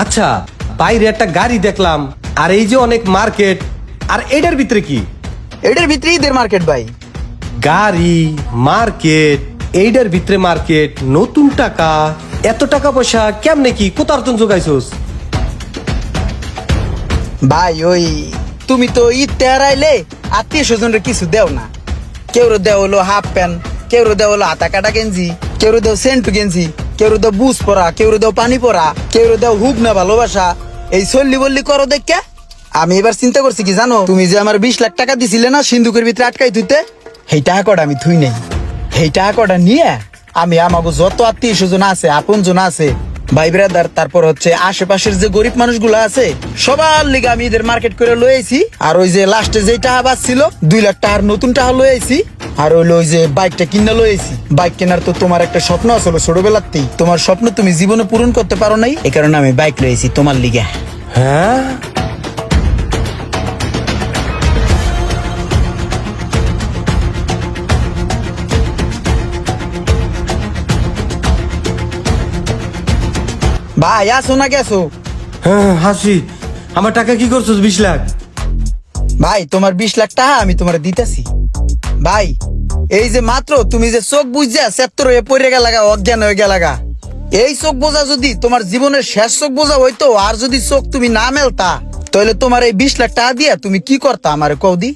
আচ্ছা, বাইরে একটা গাড়ি দেখলাম, আর এই যে অনেক মার্কেট, আর এটার ভিতরে কি? এটার ভিতরে ঈদের মার্কেট ভাই। গাড়ি, মার্কেট, এইটার ভিতরে মার্কেট, নতুন টাকা, এত টাকা পয়সা কেমনে কি কোথার তুন জোগাইছস? ভাই ওই তুমি তো ঈদ তেহারাইলে আত্মীয় স্বজনরা কিছু দেও না। কেউ দেও হলো হাফ প্যান্ট, কেউ দেও হলো হাতা কাটা গেঞ্জি, কেউ দেও সেন্টু গেঞ্জি, কেউ দেও বুস পরা, কেউ দেও পানি পরা, কেউ দেও হুক না ভালোবাসা। এই চল্লি বল্লি করো দেখে আমি এবার চিন্তা করছি কি জানো, তুমি যে আমার 20 লাখ টাকা দিছিলে না সিন্ধুকের ভিতরে আটকাই থুইতে, সেই টাকা কটা আমি থুই নেই। সেই টাকা কটা নিয়ে আমি আমাকে যত আত্মীয় স্বজন আছে, আপন জন আছে, ভাই ব্রাদার, তারপর হচ্ছে আশেপাশের যে গরিব মানুষগুলো আছে সবার লিগে আমি এদের মার্কেট করে লয়েছি। আর ওই যে লাস্টে যে টাকা বাঁচছিল 2 লাখ টাকার নতুন টাকা লয়েছি। আর হইলো ওই যে বাইকটা কিনা লয়েছি। বাইক কেনার তো তোমার একটা স্বপ্ন আসলো ছোটবেলাতেই, তোমার স্বপ্ন তুমি জীবনে পূরণ করতে পারো নাই, এই কারণে আমি বাইক লয়েছি তোমার লিগে। হ্যাঁ, ভাই আসো না গেছো? হ্যাঁ, হাসি, আমার টাকা কি করছস? 20 লাখ? ভাই তোমার 20 লাখ টাকা আমি তোমার দিতেছি। ভাই এই যে মাত্র তুমি যে চোখ বুঝছে সেপ্তর হয়ে পড়ে গেলাগা, অজ্ঞান হয়ে গেলাগা, এই চোখ বোঝা যদি তোমার জীবনের শেষ চোখ বোঝা হইতো, আর যদি চোখ তুমি না মেলতা, তাহলে তোমার এই 20 লাখ টাকা দিয়ে তুমি কি করতা আমার কৌদি?